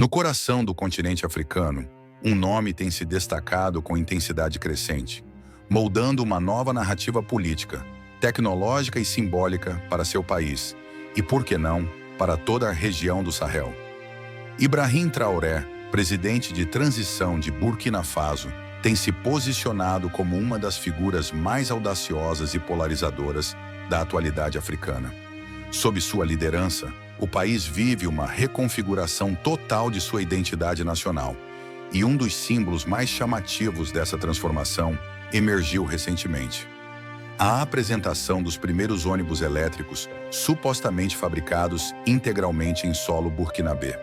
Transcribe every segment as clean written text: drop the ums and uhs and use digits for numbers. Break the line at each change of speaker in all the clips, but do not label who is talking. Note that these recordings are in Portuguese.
No coração do continente africano, um nome tem se destacado com intensidade crescente, moldando uma nova narrativa política, tecnológica e simbólica para seu país e, por que não, para toda a região do Sahel. Ibrahim Traoré, presidente de transição de Burkina Faso, tem se posicionado como uma das figuras mais audaciosas e polarizadoras da atualidade africana. Sob sua liderança, o país vive uma reconfiguração total de sua identidade nacional, e um dos símbolos mais chamativos dessa transformação emergiu recentemente. A apresentação dos primeiros ônibus elétricos, supostamente fabricados integralmente em solo burkinabê.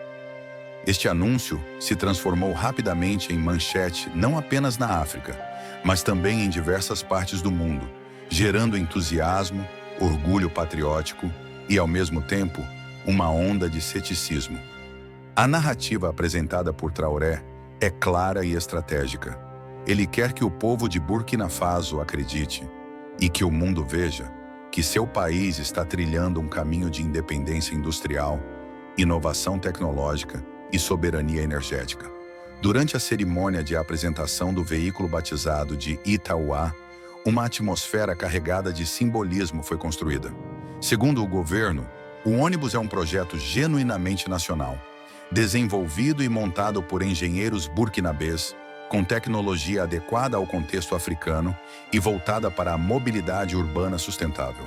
Este anúncio se transformou rapidamente em manchete não apenas na África, mas também em diversas partes do mundo, gerando entusiasmo, orgulho patriótico e, ao mesmo tempo, uma onda de ceticismo. A narrativa apresentada por Traoré é clara e estratégica. Ele quer que o povo de Burkina Faso acredite e que o mundo veja que seu país está trilhando um caminho de independência industrial, inovação tecnológica e soberania energética. Durante a cerimônia de apresentação do veículo batizado de Itaouá, uma atmosfera carregada de simbolismo foi construída. Segundo o governo, o ônibus é um projeto genuinamente nacional, desenvolvido e montado por engenheiros burkinabês, com tecnologia adequada ao contexto africano e voltada para a mobilidade urbana sustentável.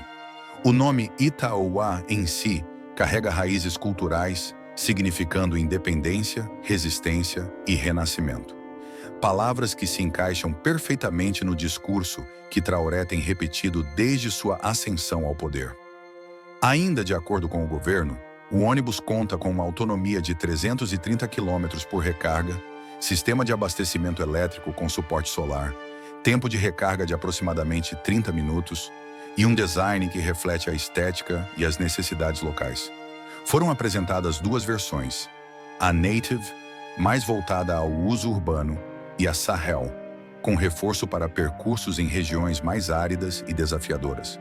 O nome Itaouá em si carrega raízes culturais, significando independência, resistência e renascimento. Palavras que se encaixam perfeitamente no discurso que Traoré tem repetido desde sua ascensão ao poder. Ainda de acordo com o governo, o ônibus conta com uma autonomia de 330 km por recarga, sistema de abastecimento elétrico com suporte solar, tempo de recarga de aproximadamente 30 minutos e um design que reflete a estética e as necessidades locais. Foram apresentadas duas versões, a Native, mais voltada ao uso urbano, e a Sahel, com reforço para percursos em regiões mais áridas e desafiadoras.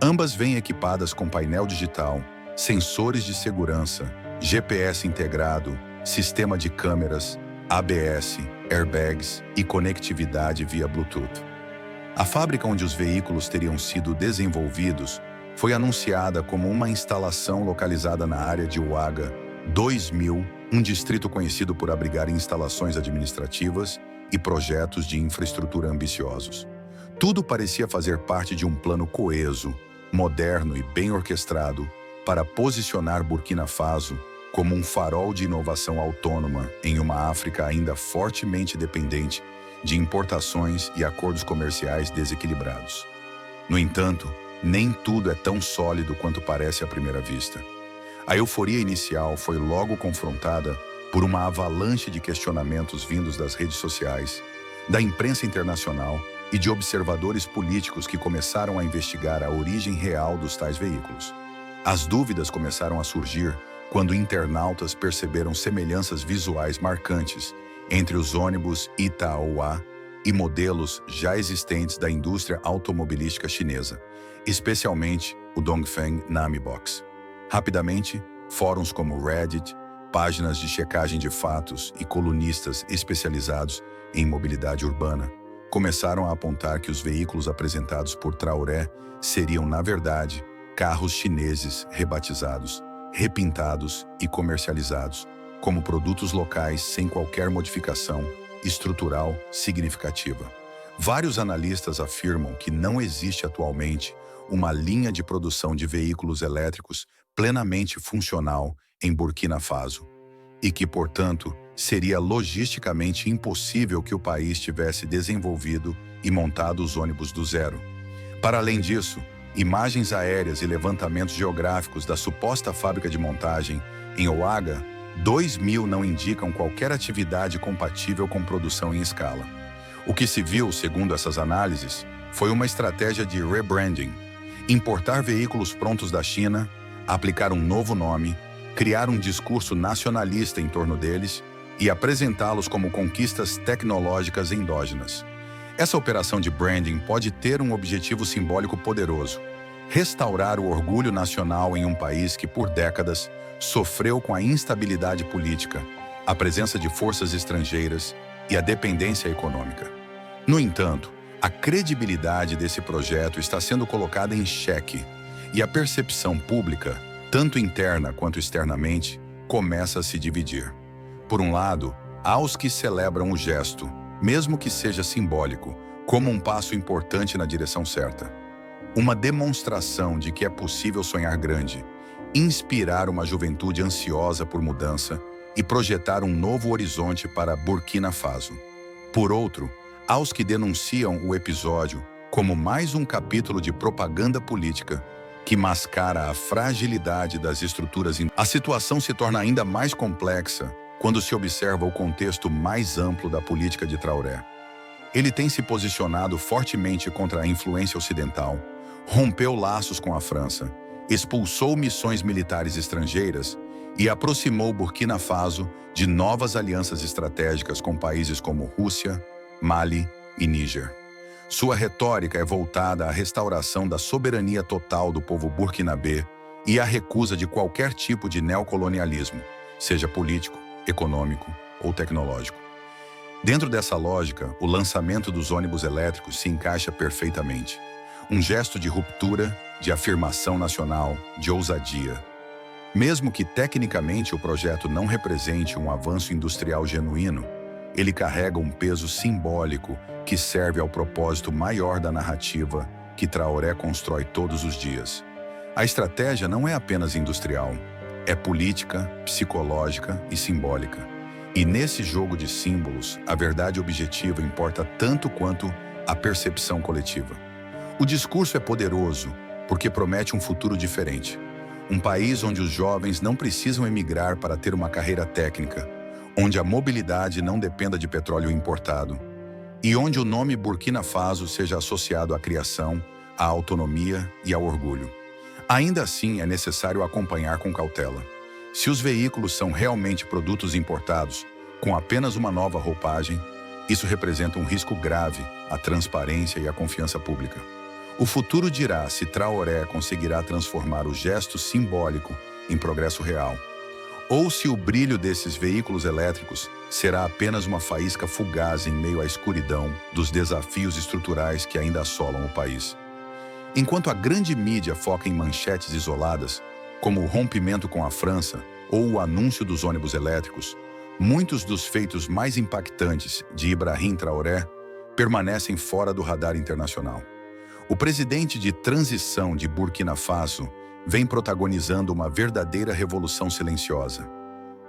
Ambas vêm equipadas com painel digital, sensores de segurança, GPS integrado, sistema de câmeras, ABS, airbags e conectividade via Bluetooth. A fábrica onde os veículos teriam sido desenvolvidos foi anunciada como uma instalação localizada na área de Ouaga 2000, um distrito conhecido por abrigar instalações administrativas e projetos de infraestrutura ambiciosos. Tudo parecia fazer parte de um plano coeso, moderno e bem orquestrado para posicionar Burkina Faso como um farol de inovação autônoma em uma África ainda fortemente dependente de importações e acordos comerciais desequilibrados. No entanto, nem tudo é tão sólido quanto parece à primeira vista. A euforia inicial foi logo confrontada por uma avalanche de questionamentos vindos das redes sociais, da imprensa internacional e de observadores políticos que começaram a investigar a origem real dos tais veículos. As dúvidas começaram a surgir quando internautas perceberam semelhanças visuais marcantes entre os ônibus Itaouá e modelos já existentes da indústria automobilística chinesa, especialmente o Dongfeng Nami Box. Rapidamente, fóruns como Reddit, páginas de checagem de fatos e colunistas especializados em mobilidade urbana começaram a apontar que os veículos apresentados por Traoré seriam, na verdade, carros chineses rebatizados, repintados e comercializados como produtos locais sem qualquer modificação estrutural significativa. Vários analistas afirmam que não existe atualmente uma linha de produção de veículos elétricos plenamente funcional em Burkina Faso e que, portanto, seria logisticamente impossível que o país tivesse desenvolvido e montado os ônibus do zero. Para além disso, imagens aéreas e levantamentos geográficos da suposta fábrica de montagem em Ouaga 2000 não indicam qualquer atividade compatível com produção em escala. O que se viu, segundo essas análises, foi uma estratégia de rebranding, importar veículos prontos da China, aplicar um novo nome, criar um discurso nacionalista em torno deles e apresentá-los como conquistas tecnológicas endógenas. Essa operação de branding pode ter um objetivo simbólico poderoso: restaurar o orgulho nacional em um país que, por décadas, sofreu com a instabilidade política, a presença de forças estrangeiras e a dependência econômica. No entanto, a credibilidade desse projeto está sendo colocada em xeque e a percepção pública, tanto interna quanto externamente, começa a se dividir. Por um lado, há os que celebram o gesto, mesmo que seja simbólico, como um passo importante na direção certa. Uma demonstração de que é possível sonhar grande, inspirar uma juventude ansiosa por mudança e projetar um novo horizonte para Burkina Faso. Por outro, há os que denunciam o episódio como mais um capítulo de propaganda política que mascara a fragilidade das estruturas. A situação se torna ainda mais complexa quando se observa o contexto mais amplo da política de Traoré. Ele tem se posicionado fortemente contra a influência ocidental, rompeu laços com a França, expulsou missões militares estrangeiras e aproximou Burkina Faso de novas alianças estratégicas com países como Rússia, Mali e Níger. Sua retórica é voltada à restauração da soberania total do povo burkinabê e à recusa de qualquer tipo de neocolonialismo, seja político, econômico ou tecnológico. Dentro dessa lógica, o lançamento dos ônibus elétricos se encaixa perfeitamente. Um gesto de ruptura, de afirmação nacional, de ousadia. Mesmo que tecnicamente o projeto não represente um avanço industrial genuíno, ele carrega um peso simbólico que serve ao propósito maior da narrativa que Traoré constrói todos os dias. A estratégia não é apenas industrial, é política, psicológica e simbólica. E nesse jogo de símbolos, a verdade objetiva importa tanto quanto a percepção coletiva. O discurso é poderoso porque promete um futuro diferente. Um país onde os jovens não precisam emigrar para ter uma carreira técnica, onde a mobilidade não dependa de petróleo importado e onde o nome Burkina Faso seja associado à criação, à autonomia e ao orgulho. Ainda assim, é necessário acompanhar com cautela. Se os veículos são realmente produtos importados, com apenas uma nova roupagem, isso representa um risco grave à transparência e à confiança pública. O futuro dirá se Traoré conseguirá transformar o gesto simbólico em progresso real, ou se o brilho desses veículos elétricos será apenas uma faísca fugaz em meio à escuridão dos desafios estruturais que ainda assolam o país. Enquanto a grande mídia foca em manchetes isoladas, como o rompimento com a França ou o anúncio dos ônibus elétricos, muitos dos feitos mais impactantes de Ibrahim Traoré permanecem fora do radar internacional. O presidente de transição de Burkina Faso vem protagonizando uma verdadeira revolução silenciosa.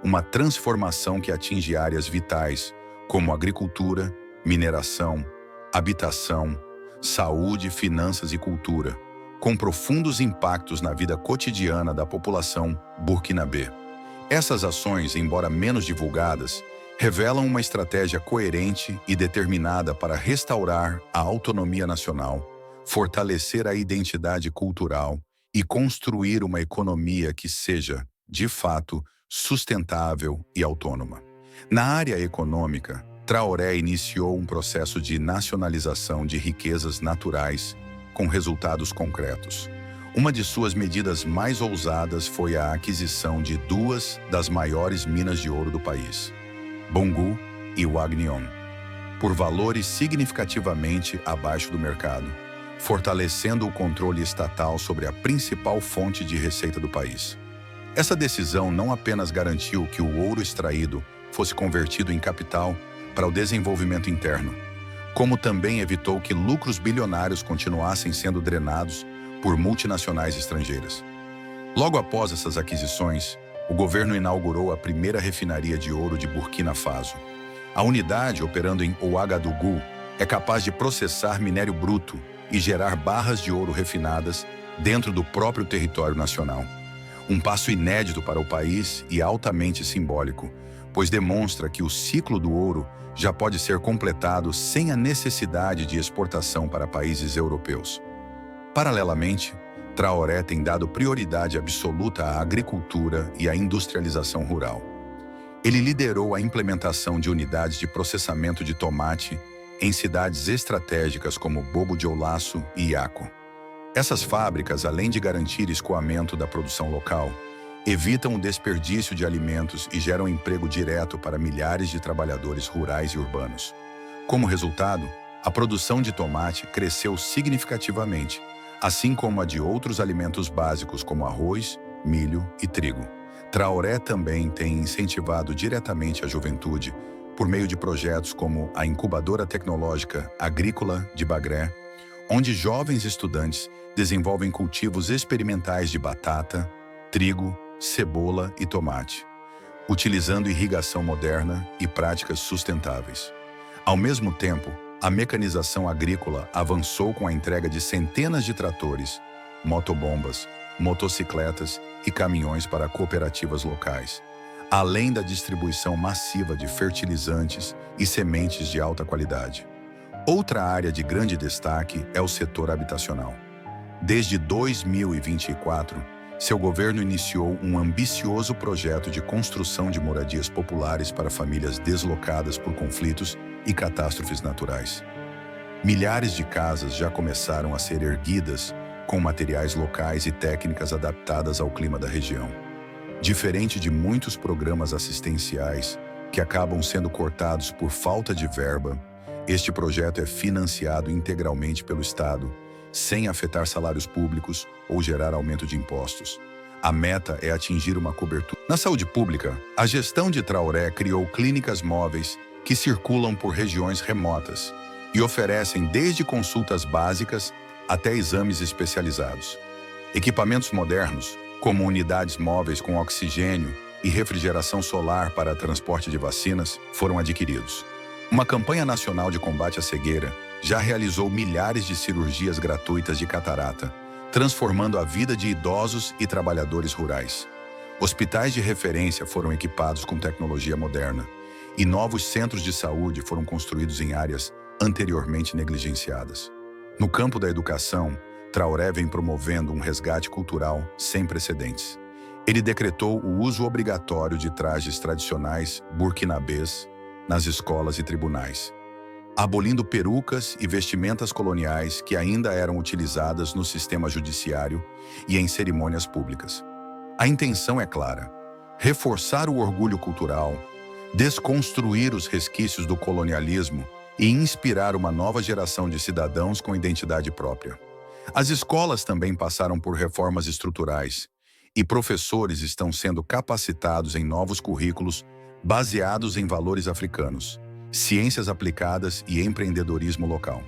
Uma transformação que atinge áreas vitais, como agricultura, mineração, habitação, saúde, finanças e cultura, com profundos impactos na vida cotidiana da população burkinabê. Essas ações, embora menos divulgadas, revelam uma estratégia coerente e determinada para restaurar a autonomia nacional, fortalecer a identidade cultural e construir uma economia que seja, de fato, sustentável e autônoma. Na área econômica, Traoré iniciou um processo de nacionalização de riquezas naturais com resultados concretos. Uma de suas medidas mais ousadas foi a aquisição de duas das maiores minas de ouro do país, Boungou e Wahgnion, por valores significativamente abaixo do mercado, fortalecendo o controle estatal sobre a principal fonte de receita do país. Essa decisão não apenas garantiu que o ouro extraído fosse convertido em capital para o desenvolvimento interno, como também evitou que lucros bilionários continuassem sendo drenados por multinacionais estrangeiras. Logo após essas aquisições, o governo inaugurou a primeira refinaria de ouro de Burkina Faso. A unidade, operando em Ouagadougou, é capaz de processar minério bruto e gerar barras de ouro refinadas dentro do próprio território nacional. Um passo inédito para o país e altamente simbólico, pois demonstra que o ciclo do ouro já pode ser completado sem a necessidade de exportação para países europeus. Paralelamente, Traoré tem dado prioridade absoluta à agricultura e à industrialização rural. Ele liderou a implementação de unidades de processamento de tomate em cidades estratégicas como Bobo Dioulasso e Iaco. Essas fábricas, além de garantir escoamento da produção local, evitam o desperdício de alimentos e geram emprego direto para milhares de trabalhadores rurais e urbanos. Como resultado, a produção de tomate cresceu significativamente, assim como a de outros alimentos básicos como arroz, milho e trigo. Traoré também tem incentivado diretamente a juventude por meio de projetos como a Incubadora Tecnológica Agrícola de Bagré, onde jovens estudantes desenvolvem cultivos experimentais de batata, trigo, cebola e tomate, utilizando irrigação moderna e práticas sustentáveis. Ao mesmo tempo, a mecanização agrícola avançou com a entrega de centenas de tratores, motobombas, motocicletas e caminhões para cooperativas locais, além da distribuição massiva de fertilizantes e sementes de alta qualidade. Outra área de grande destaque é o setor habitacional. Desde 2024, seu governo iniciou um ambicioso projeto de construção de moradias populares para famílias deslocadas por conflitos e catástrofes naturais. Milhares de casas já começaram a ser erguidas com materiais locais e técnicas adaptadas ao clima da região. Diferente de muitos programas assistenciais que acabam sendo cortados por falta de verba, este projeto é financiado integralmente pelo Estado, sem afetar salários públicos ou gerar aumento de impostos. A meta é atingir uma cobertura. Na saúde pública, a gestão de Traoré criou clínicas móveis que circulam por regiões remotas e oferecem desde consultas básicas até exames especializados. Equipamentos modernos, como unidades móveis com oxigênio e refrigeração solar para transporte de vacinas, foram adquiridos. Uma campanha nacional de combate à cegueira já realizou milhares de cirurgias gratuitas de catarata, transformando a vida de idosos e trabalhadores rurais. Hospitais de referência foram equipados com tecnologia moderna e novos centros de saúde foram construídos em áreas anteriormente negligenciadas. No campo da educação, Traoré vem promovendo um resgate cultural sem precedentes. Ele decretou o uso obrigatório de trajes tradicionais burkinabês nas escolas e tribunais, abolindo perucas e vestimentas coloniais que ainda eram utilizadas no sistema judiciário e em cerimônias públicas. A intenção é clara: reforçar o orgulho cultural, desconstruir os resquícios do colonialismo e inspirar uma nova geração de cidadãos com identidade própria. As escolas também passaram por reformas estruturais e professores estão sendo capacitados em novos currículos baseados em valores africanos, ciências aplicadas e empreendedorismo local.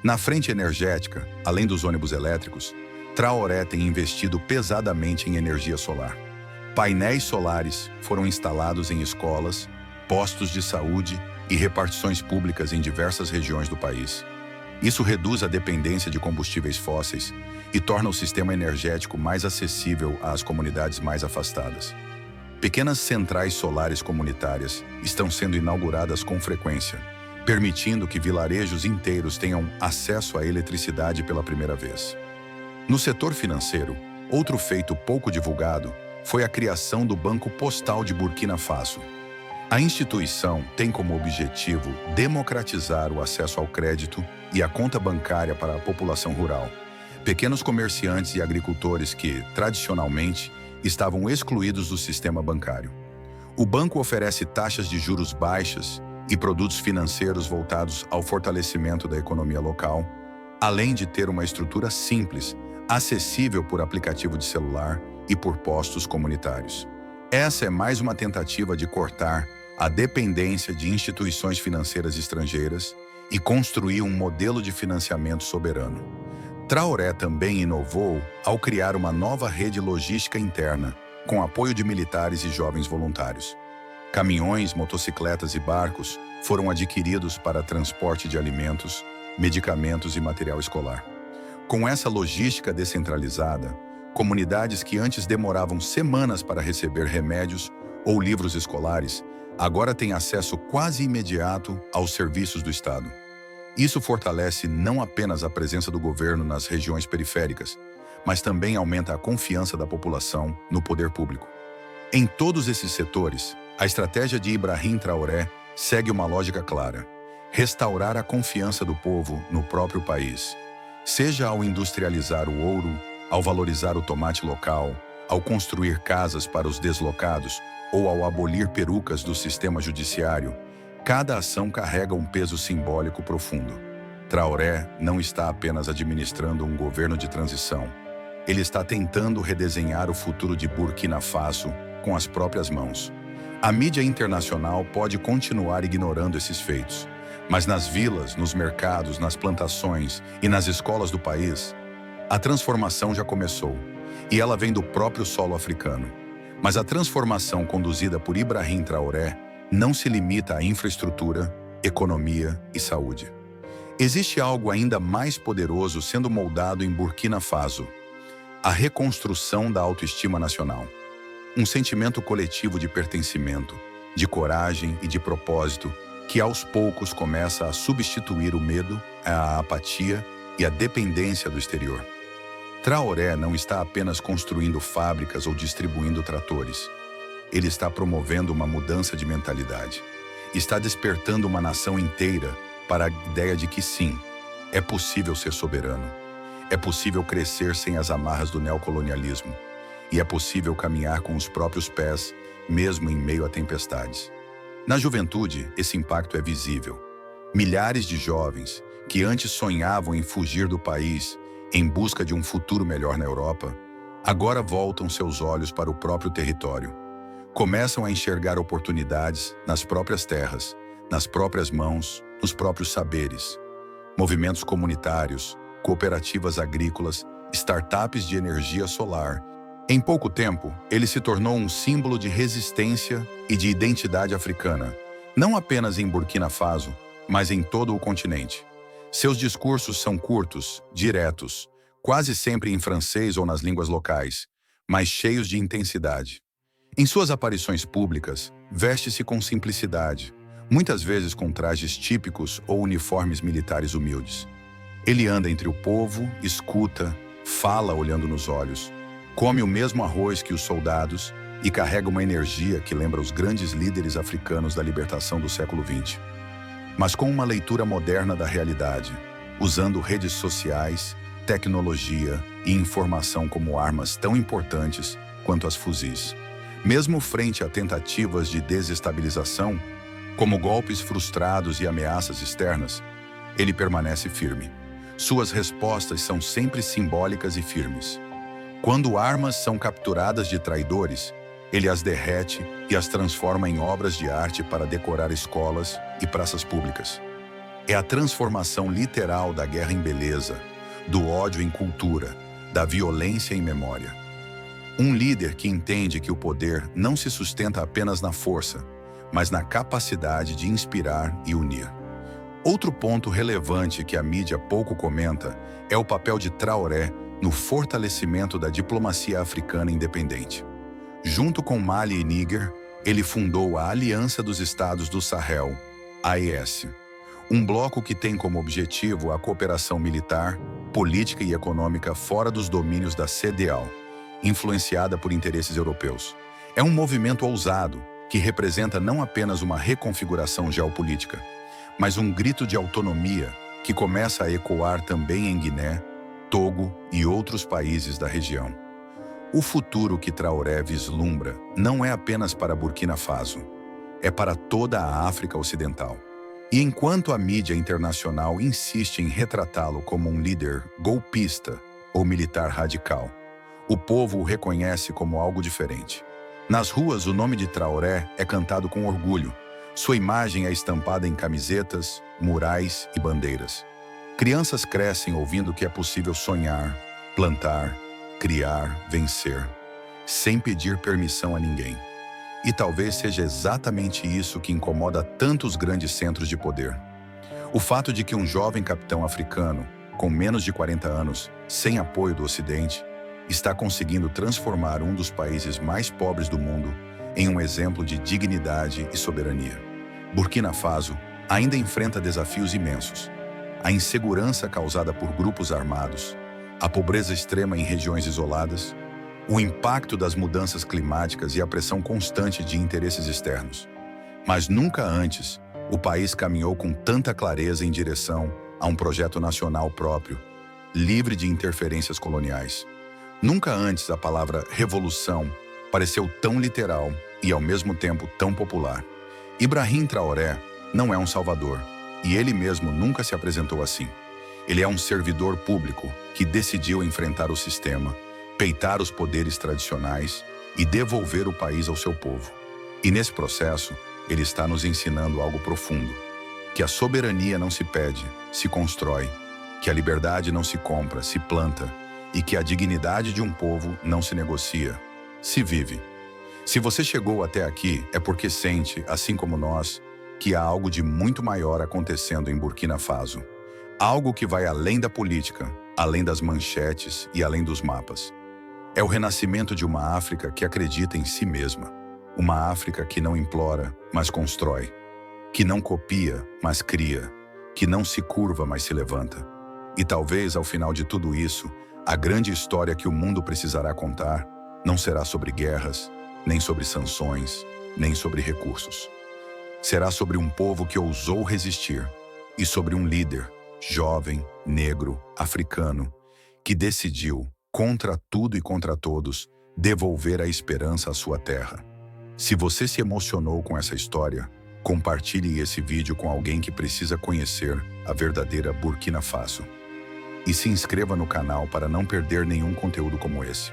Na frente energética, além dos ônibus elétricos, Traoré tem investido pesadamente em energia solar. Painéis solares foram instalados em escolas, postos de saúde e repartições públicas em diversas regiões do país. Isso reduz a dependência de combustíveis fósseis e torna o sistema energético mais acessível às comunidades mais afastadas. Pequenas centrais solares comunitárias estão sendo inauguradas com frequência, permitindo que vilarejos inteiros tenham acesso à eletricidade pela primeira vez. No setor financeiro, outro feito pouco divulgado foi a criação do Banco Postal de Burkina Faso. A instituição tem como objetivo democratizar o acesso ao crédito e à conta bancária para a população rural, pequenos comerciantes e agricultores que, tradicionalmente, estavam excluídos do sistema bancário. O banco oferece taxas de juros baixas e produtos financeiros voltados ao fortalecimento da economia local, além de ter uma estrutura simples, acessível por aplicativo de celular e por postos comunitários. Essa é mais uma tentativa de cortar a dependência de instituições financeiras estrangeiras e construir um modelo de financiamento soberano. Traoré também inovou ao criar uma nova rede logística interna, com apoio de militares e jovens voluntários. Caminhões, motocicletas e barcos foram adquiridos para transporte de alimentos, medicamentos e material escolar. Com essa logística descentralizada, comunidades que antes demoravam semanas para receber remédios ou livros escolares, agora têm acesso quase imediato aos serviços do Estado. Isso fortalece não apenas a presença do governo nas regiões periféricas, mas também aumenta a confiança da população no poder público. Em todos esses setores, a estratégia de Ibrahim Traoré segue uma lógica clara: restaurar a confiança do povo no próprio país, seja ao industrializar o ouro, ao valorizar o tomate local, ao construir casas para os deslocados ou ao abolir perucas do sistema judiciário, cada ação carrega um peso simbólico profundo. Traoré não está apenas administrando um governo de transição. Ele está tentando redesenhar o futuro de Burkina Faso com as próprias mãos. A mídia internacional pode continuar ignorando esses feitos, mas nas vilas, nos mercados, nas plantações e nas escolas do país, a transformação já começou, e ela vem do próprio solo africano. Mas a transformação conduzida por Ibrahim Traoré não se limita à infraestrutura, economia e saúde. Existe algo ainda mais poderoso sendo moldado em Burkina Faso: a reconstrução da autoestima nacional. Um sentimento coletivo de pertencimento, de coragem e de propósito que aos poucos começa a substituir o medo, a apatia e a dependência do exterior. Traoré não está apenas construindo fábricas ou distribuindo tratores. Ele está promovendo uma mudança de mentalidade. Está despertando uma nação inteira para a ideia de que sim, é possível ser soberano. É possível crescer sem as amarras do neocolonialismo. E é possível caminhar com os próprios pés, mesmo em meio a tempestades. Na juventude, esse impacto é visível. Milhares de jovens que antes sonhavam em fugir do país em busca de um futuro melhor na Europa, agora voltam seus olhos para o próprio território. Começam a enxergar oportunidades nas próprias terras, nas próprias mãos, nos próprios saberes. Movimentos comunitários, cooperativas agrícolas, startups de energia solar. Em pouco tempo, ele se tornou um símbolo de resistência e de identidade africana, não apenas em Burkina Faso, mas em todo o continente. Seus discursos são curtos, diretos, quase sempre em francês ou nas línguas locais, mas cheios de intensidade. Em suas aparições públicas, veste-se com simplicidade, muitas vezes com trajes típicos ou uniformes militares humildes. Ele anda entre o povo, escuta, fala olhando nos olhos, come o mesmo arroz que os soldados e carrega uma energia que lembra os grandes líderes africanos da libertação do século XX. Mas com uma leitura moderna da realidade, usando redes sociais, tecnologia e informação como armas tão importantes quanto as fuzis. Mesmo frente a tentativas de desestabilização, como golpes frustrados e ameaças externas, ele permanece firme. Suas respostas são sempre simbólicas e firmes. Quando armas são capturadas de traidores, ele as derrete e as transforma em obras de arte para decorar escolas e praças públicas. É a transformação literal da guerra em beleza, do ódio em cultura, da violência em memória. Um líder que entende que o poder não se sustenta apenas na força, mas na capacidade de inspirar e unir. Outro ponto relevante que a mídia pouco comenta é o papel de Traoré no fortalecimento da diplomacia africana independente. Junto com Mali e Níger, ele fundou a Aliança dos Estados do Sahel, AES, um bloco que tem como objetivo a cooperação militar, política e econômica fora dos domínios da CEDEAO, influenciada por interesses europeus. É um movimento ousado que representa não apenas uma reconfiguração geopolítica, mas um grito de autonomia que começa a ecoar também em Guiné, Togo e outros países da região. O futuro que Traoré vislumbra não é apenas para Burkina Faso, é para toda a África Ocidental. E enquanto a mídia internacional insiste em retratá-lo como um líder golpista ou militar radical, o povo o reconhece como algo diferente. Nas ruas, o nome de Traoré é cantado com orgulho. Sua imagem é estampada em camisetas, murais e bandeiras. Crianças crescem ouvindo que é possível sonhar, plantar, criar, vencer, sem pedir permissão a ninguém. E talvez seja exatamente isso que incomoda tantos grandes centros de poder. O fato de que um jovem capitão africano, com menos de 40 anos, sem apoio do Ocidente, está conseguindo transformar um dos países mais pobres do mundo em um exemplo de dignidade e soberania. Burkina Faso ainda enfrenta desafios imensos. A insegurança causada por grupos armados, a pobreza extrema em regiões isoladas, o impacto das mudanças climáticas e a pressão constante de interesses externos. Mas nunca antes o país caminhou com tanta clareza em direção a um projeto nacional próprio, livre de interferências coloniais. Nunca antes a palavra revolução pareceu tão literal e ao mesmo tempo tão popular. Ibrahim Traoré não é um salvador, e ele mesmo nunca se apresentou assim. Ele é um servidor público que decidiu enfrentar o sistema, peitar os poderes tradicionais e devolver o país ao seu povo. E nesse processo, ele está nos ensinando algo profundo: que a soberania não se pede, se constrói, que a liberdade não se compra, se planta, e que a dignidade de um povo não se negocia, se vive. Se você chegou até aqui, é porque sente, assim como nós, que há algo de muito maior acontecendo em Burkina Faso. Algo que vai além da política, além das manchetes e além dos mapas. É o renascimento de uma África que acredita em si mesma. Uma África que não implora, mas constrói. Que não copia, mas cria. Que não se curva, mas se levanta. E talvez, ao final de tudo isso, a grande história que o mundo precisará contar não será sobre guerras, nem sobre sanções, nem sobre recursos. Será sobre um povo que ousou resistir e sobre um líder, jovem, negro, africano, que decidiu, contra tudo e contra todos, devolver a esperança à sua terra. Se você se emocionou com essa história, compartilhe esse vídeo com alguém que precisa conhecer a verdadeira Burkina Faso. E se inscreva no canal para não perder nenhum conteúdo como esse.